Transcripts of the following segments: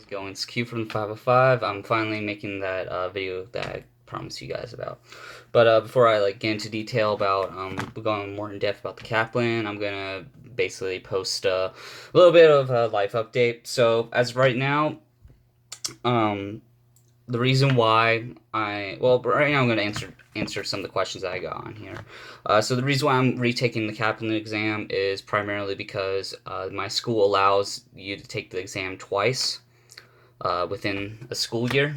going? It's Q from the 505. I'm finally making that video that I promised you guys about. But before I get into detail about going more in depth about the Kaplan, I'm gonna basically post a little bit of a life update. So as of right now, um, the reason why right now I'm gonna answer some of the questions that I got on here. So the reason why I'm retaking the Kaplan exam is primarily because my school allows you to take the exam twice within a school year,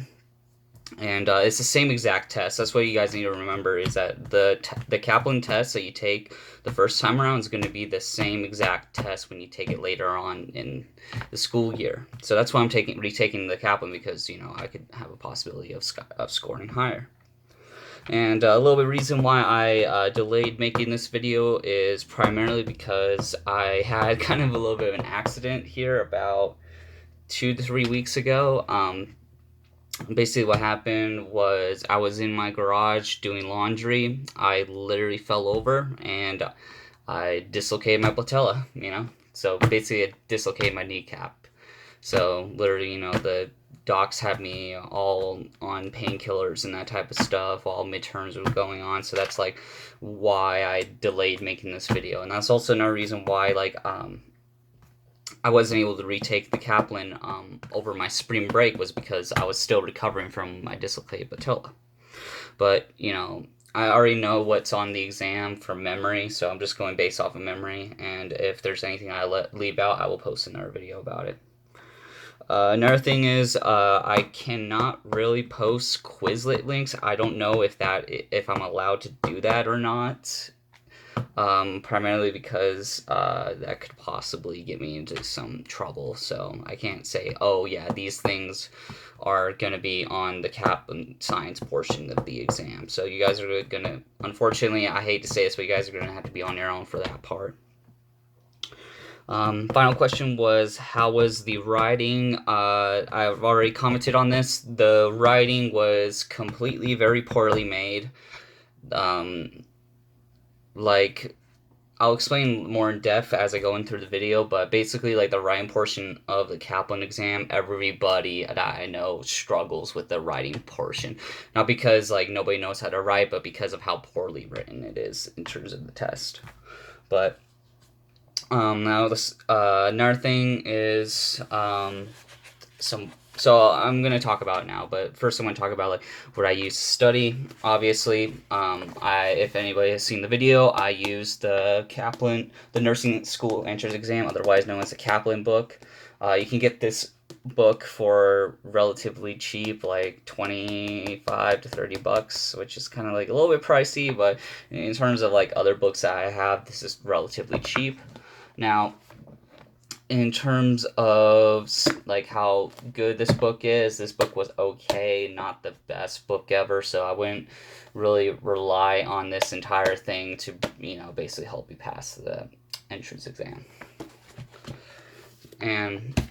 and it's the same exact test. That's what you guys need to remember is that the Kaplan test that you take the first time around is going to be the same exact test when you take it later on in the school year. So that's why I'm retaking the Kaplan, because I could have a possibility of scoring higher. And a little bit reason why I delayed making this video is primarily because I had kind of a little bit of an accident here about 2 to 3 weeks ago. Basically what happened was I was in my garage doing laundry. I literally fell over and I dislocated my patella. So basically I dislocated my kneecap. So literally, the docs had me all on painkillers and that type of stuff while midterms was going on. So that's why I delayed making this video. And that's also another reason why I wasn't able to retake the Kaplan over my spring break, was because I was still recovering from my dislocated patella. But, I already know what's on the exam from memory, so I'm just going based off of memory, and if there's anything I leave out, I will post another video about it. Another thing is I cannot really post Quizlet links. I don't know if I'm allowed to do that or not. Primarily because that could possibly get me into some trouble. So I can't say, oh yeah, these things are going to be on the Kaplan science portion of the exam. So you guys are going to, unfortunately, I hate to say this, but you guys are going to have to be on your own for that part. Final question was, how was the writing? I've already commented on this. The writing was completely very poorly made. Um, like I'll explain more in depth as I go in through the video, but basically, the writing portion of the Kaplan exam, everybody that I know struggles with the writing portion. Not because nobody knows how to write, but because of how poorly written it is in terms of the test. But now this another thing is so I'm gonna talk about it now, but first I'm gonna talk about what I use to study. Obviously, if anybody has seen the video, I use the Kaplan, the nursing school entrance exam, otherwise known as the Kaplan book. You can get this book for relatively cheap, like 25 to 30 bucks, which is kind of a little bit pricey, but in terms of other books that I have, this is relatively cheap. Now, in terms of how good this book is, this book was okay, not the best book ever, so I wouldn't really rely on this entire thing to basically help you pass the entrance exam. And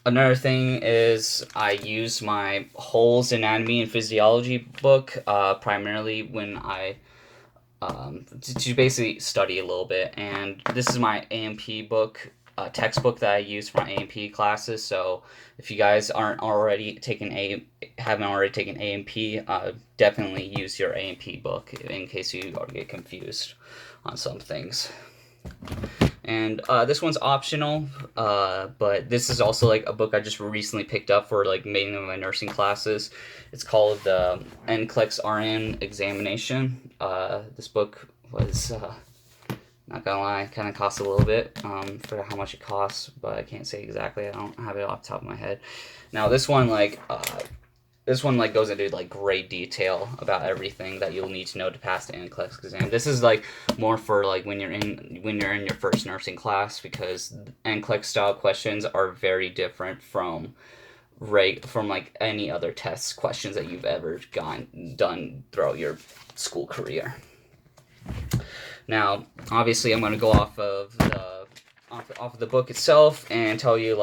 another thing is I use my Holes Anatomy and Physiology book primarily when I to basically study a little bit, and this is my A&P book, textbook that I use for my A&P classes. So if you guys haven't already taken A&P, definitely use your A&P book in case you get confused on some things. And this one's optional, but this is also a book I just recently picked up for mainly my nursing classes. It's called the NCLEX RN Examination. This book was, not gonna lie, kind of cost a little bit for how much it costs, but I can't say exactly. I don't have it off the top of my head. Now this one goes into great detail about everything that you'll need to know to pass the NCLEX exam. This is more for when you're in your first nursing class, because NCLEX style questions are very different from any other test questions that you've ever done throughout your school career. Now, obviously, I'm going to go off of the book itself and tell you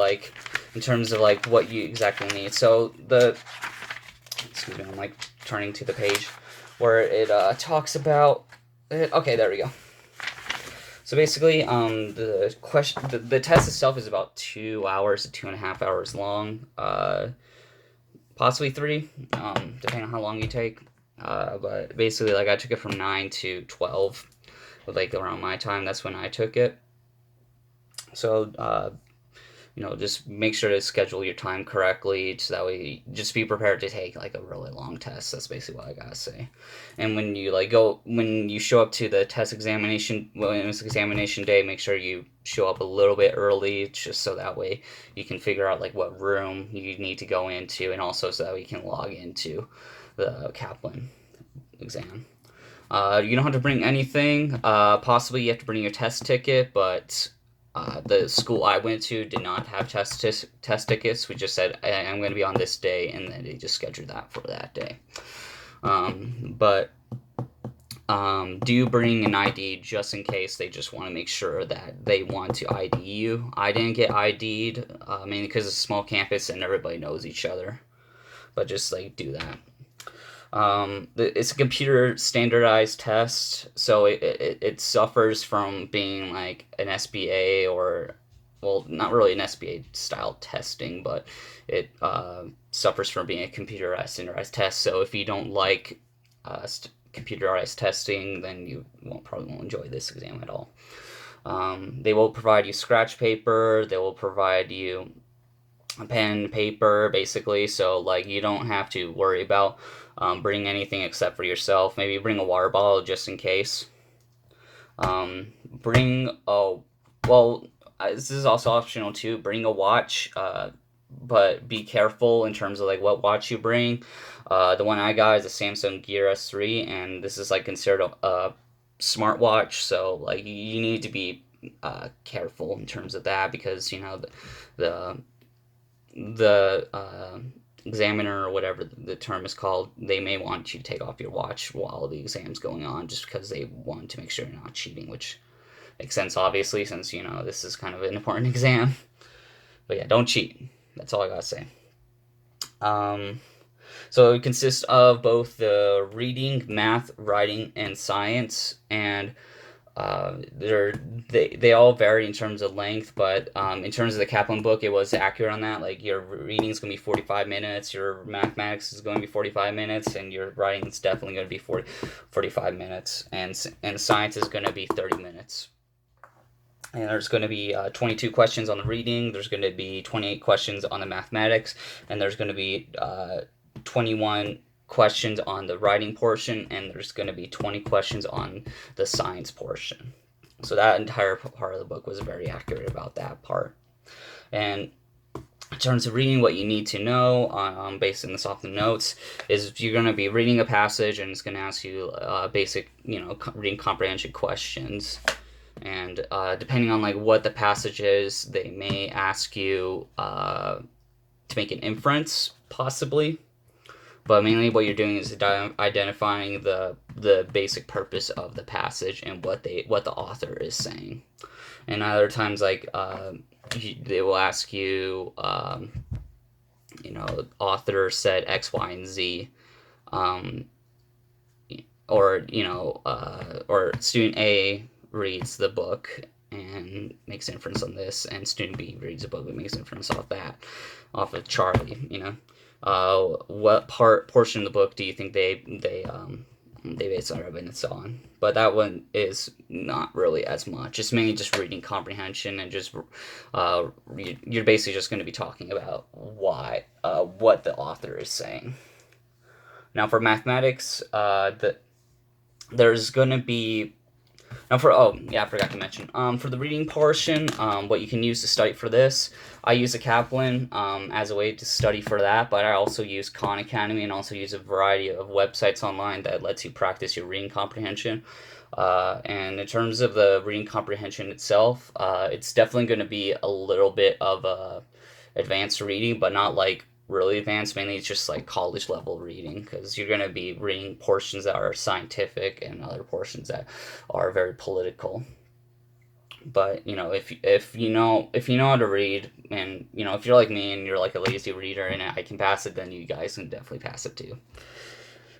in terms of what you exactly need. So excuse me, I'm turning to the page where it talks about it. Okay, there we go. So basically, the test itself is about 2 hours to 2.5 hours long, possibly three, depending on how long you take. But basically, like I took it from 9 to 12, like around my time. That's when I took it. So just make sure to schedule your time correctly so that way just be prepared to take like a really long test. That's basically what I gotta say. And when you show up to the test examination, when it's examination day, make sure you show up a little bit early just so that way you can figure out like what room you need to go into, and also so that way you can log into the Kaplan exam. You don't have to bring anything. Possibly you have to bring your test ticket, but the school I went to did not have test tickets. We just said I'm going to be on this day, and then they just scheduled that for that day. But do bring an ID just in case they just want to make sure that they want to ID you. I didn't get ID'd, mainly because it's a small campus and everybody knows each other. But just like do that. It's a computer standardized test, so it suffers from being like an SBA or, well, not really an SBA style testing, but it suffers from being a computerized standardized test. So if you don't like computerized testing, then you probably won't enjoy this exam at all. They will provide you scratch paper. They will provide you a pen, paper, basically, so like you don't have to worry about bring anything except for yourself. Maybe bring a water bottle just in case. Bring a well. This is also optional too. Bring a watch, but be careful in terms of like what watch you bring. The one I got is a Samsung Gear S3, and this is like considered a smartwatch. So like you need to be careful in terms of that, because the the examiner, or whatever the term is called, they may want you to take off your watch while the exam's going on, just because they want to make sure you're not cheating, which makes sense, obviously, since this is kind of an important exam. But yeah, don't cheat. That's all I gotta say. So it consists of both the reading, math, writing, and science, and they all vary in terms of length, but in terms of the Kaplan book, it was accurate on that. Like your reading is going to be 45 minutes, your mathematics is going to be 45 minutes, and your writing is definitely going to be 45 minutes, and science is going to be 30 minutes. And there's going to be 22 questions on the reading, there's going to be 28 questions on the mathematics, and there's going to be 21 questions on the writing portion, and there's going to be 20 questions on the science portion. So that entire part of the book was very accurate about that part. And in terms of reading, what you need to know, basing this off the notes, is you're going to be reading a passage, and it's going to ask you basic, reading comprehension questions. And depending on like what the passage is, they may ask you to make an inference, possibly. But mainly what you're doing is identifying the basic purpose of the passage and what the author is saying. And other times, like they will ask you, author said X, Y, and Z, or or student A reads the book and makes inference on this, and student B reads the book and makes inference off of Charlie. What portion of the book do you think they base their evidence on? But that one is not really as much. It's mainly just reading comprehension, and just you're basically just going to be talking about what the author is saying. Now for mathematics, there's going to be I forgot to mention. For the reading portion, what you can use to study for this, I use a Kaplan as a way to study for that, but I also use Khan Academy, and also use a variety of websites online that lets you practice your reading comprehension. And in terms of the reading comprehension itself, it's definitely going to be a little bit of advanced reading, but not like really advanced. Mainly it's just like college level reading, because you're going to be reading portions that are scientific and other portions that are very political. But if you know how to read, and if you're like me and you're like a lazy reader and I can pass it, then you guys can definitely pass it too.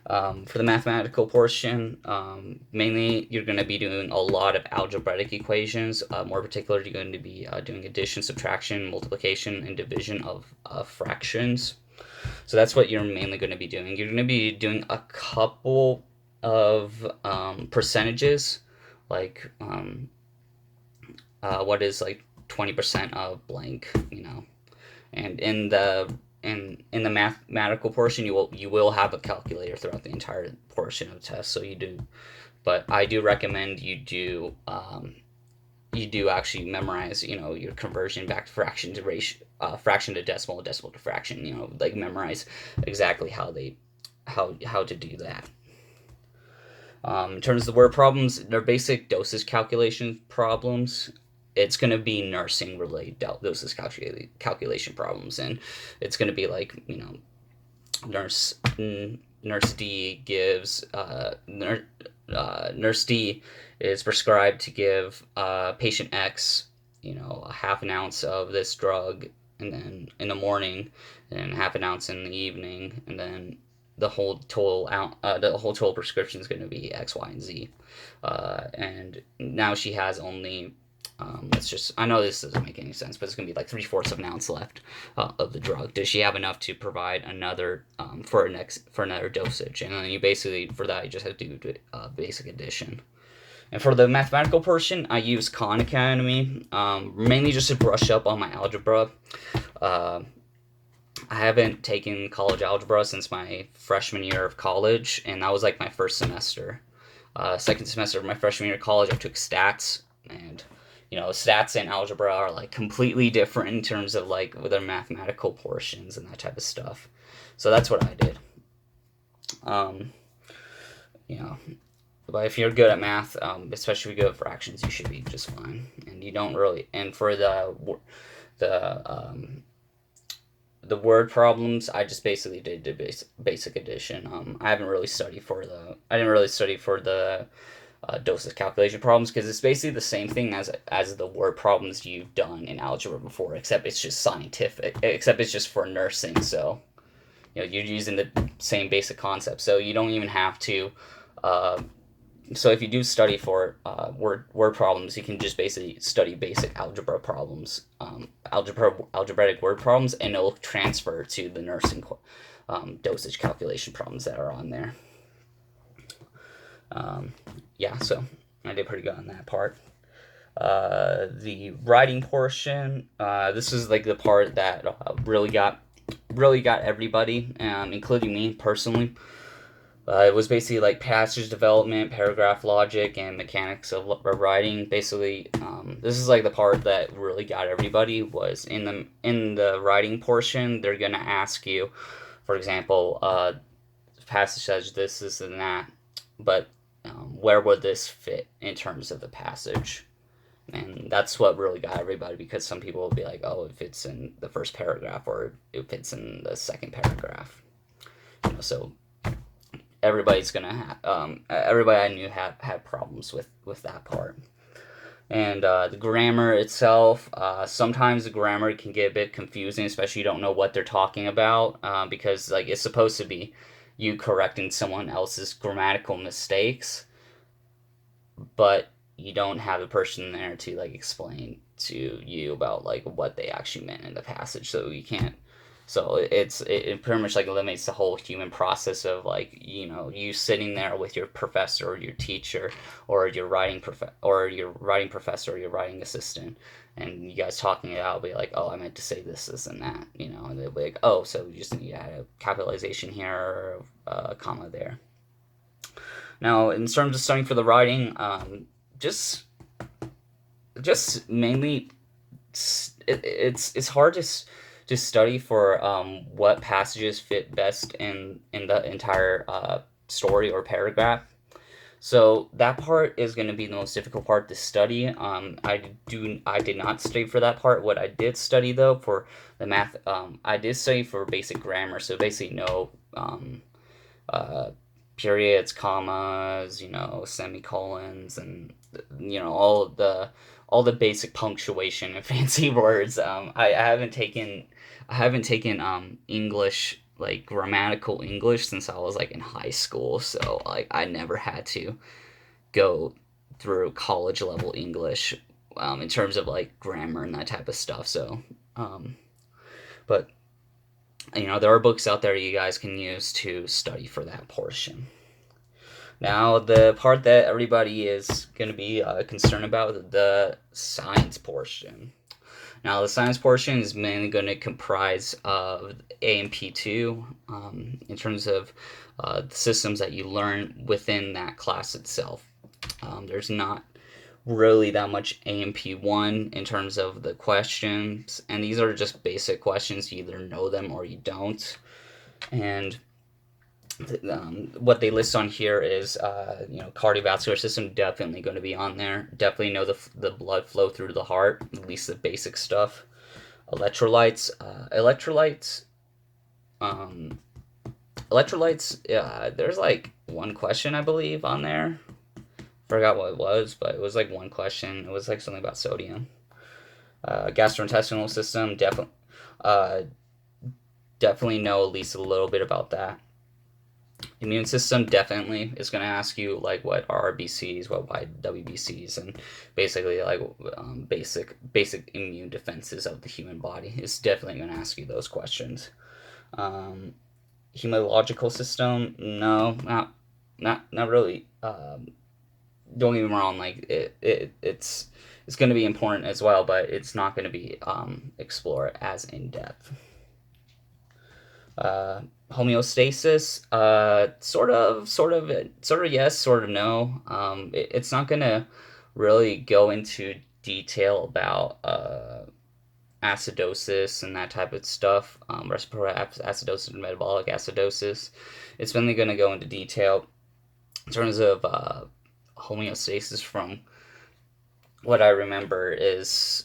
For the mathematical portion, mainly you're going to be doing a lot of algebraic equations. More particularly, you're going to be doing addition, subtraction, multiplication, and division of fractions. So that's what you're mainly going to be doing. You're going to be doing a couple of percentages, like what is like 20% of blank, and in the mathematical portion, you will have a calculator throughout the entire portion of the test. So you do, but I do recommend you do actually memorize, your conversion back to fraction to ratio, fraction to decimal, decimal to fraction. Like memorize exactly how to do that. In terms of the word problems, they're basic dosage calculation problems. It's going to be nursing related dosage calculation problems, and it's going to be like, nurse nurse D gives nurse D is prescribed to give patient X, a half an ounce of this drug, and then in the morning, and half an ounce in the evening, and then the whole total prescription is going to be X, Y, and Z. And now she has only, I know this doesn't make any sense, but it's going to be like 3/4 of an ounce left of the drug. Does she have enough to provide another for another dosage? And then you basically, for that, you just have to do basic addition. And for the mathematical portion, I use Khan Academy, mainly just to brush up on my algebra. Uh, I haven't taken college algebra since my freshman year of college, and that was like my first semester. Second semester of my freshman year of college, I took stats, and stats and algebra are like completely different in terms of like their mathematical portions and that type of stuff. So that's what I did. Um, you know, but if you're good at math, especially good at fractions, you should be just fine. And you don't really. And for the the word problems, I just basically did basic addition. I didn't really study for the dosage calculation problems, because it's basically the same thing as the word problems you've done in algebra before, except it's just scientific, except it's just for nursing. So you're using the same basic concept. So you don't even have to. Uh, so if you do study for word problems, you can just basically study basic algebra problems, algebraic word problems, and it'll transfer to the nursing dosage calculation problems that are on there. Yeah, so I did pretty good on that part. The writing portion, this is like the part that really got everybody, including me personally. It was basically like passage development, paragraph logic, and mechanics of writing. Basically, this is like the part that really got everybody. Was in the writing portion, they're gonna ask you, for example, passage says this, and that, but where would this fit in terms of the passage? And that's what really got everybody, because some people will be like, oh, it fits in the first paragraph, or it fits in the second paragraph. So everybody I knew had problems with that part. And the grammar itself, sometimes the grammar can get a bit confusing, especially you don't know what they're talking about, because like it's supposed to be you correcting someone else's grammatical mistakes, but you don't have a person there to like explain to you about like what they actually meant in the passage, so you can't. So it pretty much like eliminates the whole human process of like you sitting there with your professor or your teacher or your writing professor or your writing assistant, and you guys talking it out, be like, oh, I meant to say this and that, and they'll be like, oh, so you just need to add a capitalization here or a comma there. Now, in terms of studying for the writing, just mainly it's hard to study for what passages fit best in the entire story or paragraph. So that part is going to be the most difficult part to study. I did not study for that part. What I did study though for the math, I did study for basic grammar. So basically, uh, periods, commas, semicolons, and all the basic punctuation and fancy words. I haven't taken English like grammatical English since I was like in high school, so like I never had to go through college level English in terms of like grammar and that type of stuff. So, but there are books out there you guys can use to study for that portion. Now, the part that everybody is going to be concerned about, the science portion. Now, the science portion is mainly going to comprise of AMP2 in terms of the systems that you learn within that class itself. There's not really that much AMP1 in terms of the questions, and these are just basic questions. You either know them or you don't. And what they list on here is, cardiovascular system definitely going to be on there. Definitely know the blood flow through the heart, at least the basic stuff. Um, electrolytes. Yeah, there's like one question I believe on there. Forgot what it was, but it was like one question. It was like something about sodium. Gastrointestinal system, definitely know at least a little bit about that. Immune system definitely is going to ask you like what are RBCs, what WBCs, and basically like basic immune defenses of the human body is definitely going to ask you those questions. Hematological system, no, not really. Don't get me wrong, like it's going to be important as well, but it's not going to be explored as in depth. Homeostasis, sort of yes, sort of no. It's not gonna really go into detail about acidosis and that type of stuff, respiratory acidosis and metabolic acidosis. It's mainly gonna go into detail in terms of homeostasis. From what I remember is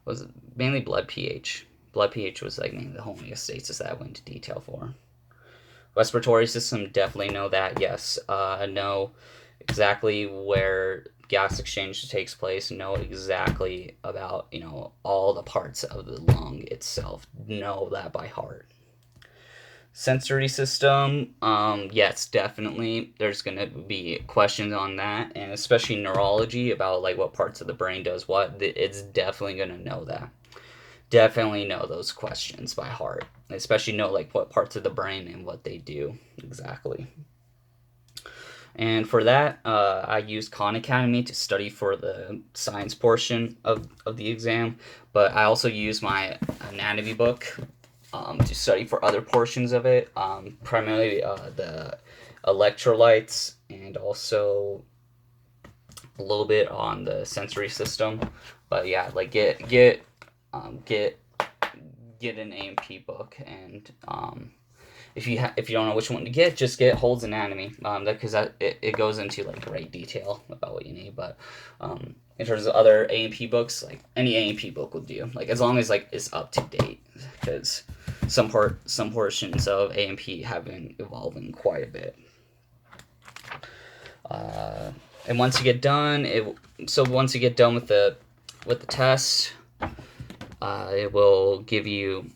was mainly blood pH. Blood pH was like mainly the homeostasis that I went into detail for. Respiratory system, definitely know that, yes. Know exactly where gas exchange takes place, know exactly about, all the parts of the lung itself. Know that by heart. Sensory system, yes, definitely. There's going to be questions on that, and especially neurology about like what parts of the brain does what. It's definitely going to know that. Definitely know those questions by heart, especially know like what parts of the brain and what they do exactly. And for that, I used Khan Academy to study for the science portion of the exam, but I also used my anatomy book to study for other portions of it, primarily the electrolytes and also a little bit on the sensory system. But yeah, like get an AMP book, and if you don't know which one to get, just get Hold's Anatomy, because it goes into like great detail about what you need. But in terms of other AMP books, like any AMP book will do, like as long as like it's up to date, because some portions of AMP have been evolving quite a bit. And once you get done, once you get done with the test, it will give you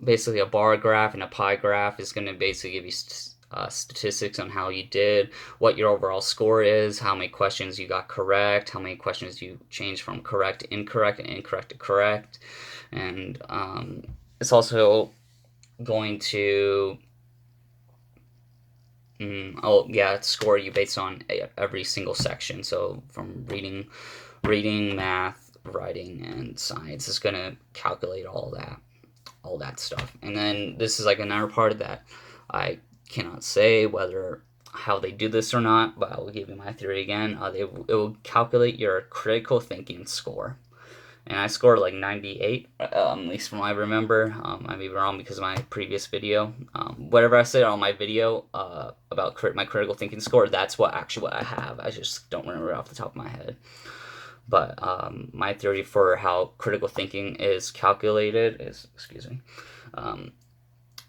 basically a bar graph and a pie graph. Is going to basically give you statistics on how you did, what your overall score is, how many questions you got correct, how many questions you changed from correct to incorrect and incorrect to correct. And it's also going to score you based on every single section. So from reading, math, writing, and science is going to calculate all that stuff. And then this is like another part of that I cannot say how they do this or not, but I will give you my theory again. It will calculate your critical thinking score. And I scored like 98, at least from what I remember. I may be wrong because of my previous video. Whatever I said on my video about my critical thinking score, that's what I have. I just don't remember it off the top of my head. But my theory for how critical thinking is calculated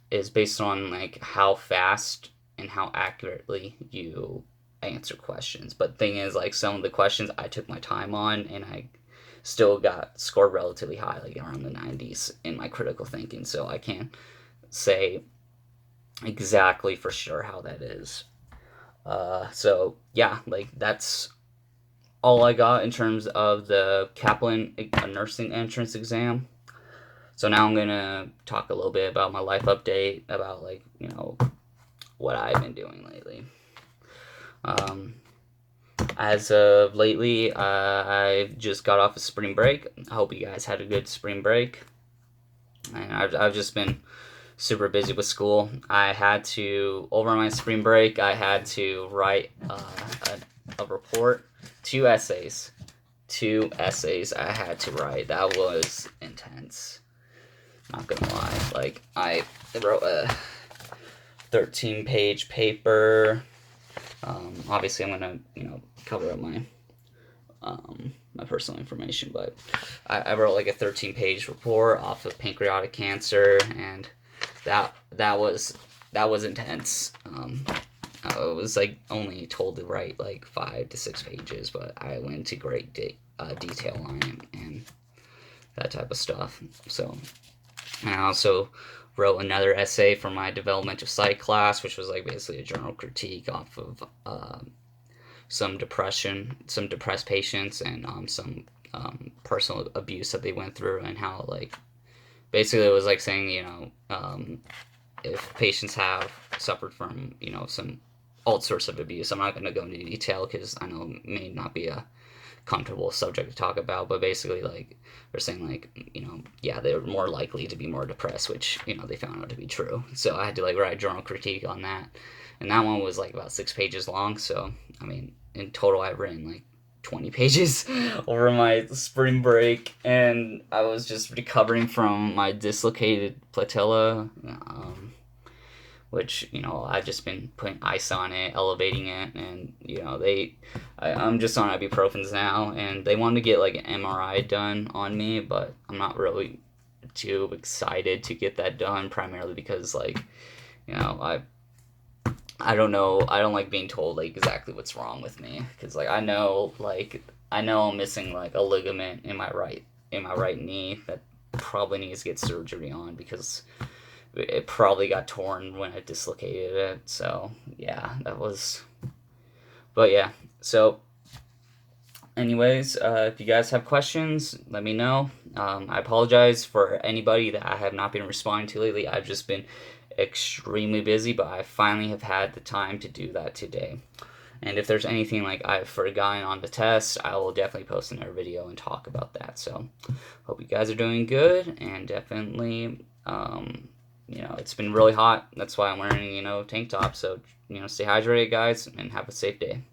is based on like how fast and how accurately you answer questions. But thing is, like some of the questions I took my time on, and I still got scored relatively high, like around the 90s in my critical thinking. So I can't say exactly for sure how that is. So yeah, like that's all I got in terms of the Kaplan nursing entrance exam. So now I'm gonna talk a little bit about my life update, about like what I've been doing lately. Um, as of lately, I just got off of spring break. I hope you guys had a good spring break. And I've just been super busy with school. I had to, over my spring break, I had to write a report, two essays. Two essays I had to write. That was intense. Not gonna lie. Like, I wrote a 13-page paper. Obviously, I'm gonna, cover up my personal information, but I wrote like a 13-page report off of pancreatic cancer, and that was intense. I was like only told to write like 5 to 6 pages, but I went into great detail on it and that type of stuff. So, and I also wrote another essay for my developmental psych class, which was like basically a journal critique off of some depressed patients, and some personal abuse that they went through, and how like basically it was like saying if patients have suffered from some all sorts of abuse. I'm not going to go into detail because I know it may not be a comfortable subject to talk about, but basically like they're saying like yeah, they're more likely to be more depressed, which they found out to be true. So I had to like write a journal critique on that, and that one was like about 6 pages long. So I mean, in total I've written like 20 pages over my spring break, and I was just recovering from my dislocated patella, which I've just been putting ice on it, elevating it, and I'm just on ibuprofens now, and they wanted to get like an MRI done on me, but I'm not really too excited to get that done, primarily because like I don't know, I don't like being told like exactly what's wrong with me, because like I know I'm missing like a ligament in my right knee that probably needs to get surgery on, because it probably got torn when I dislocated it. So yeah, but yeah. So anyways, if you guys have questions, let me know. I apologize for anybody that I have not been responding to lately. I've just been extremely busy, but I finally have had the time to do that today. And if there's anything like I've forgotten on the test, I will definitely post another video and talk about that. So hope you guys are doing good, and definitely it's been really hot. That's why I'm wearing tank top. So stay hydrated, guys, and have a safe day.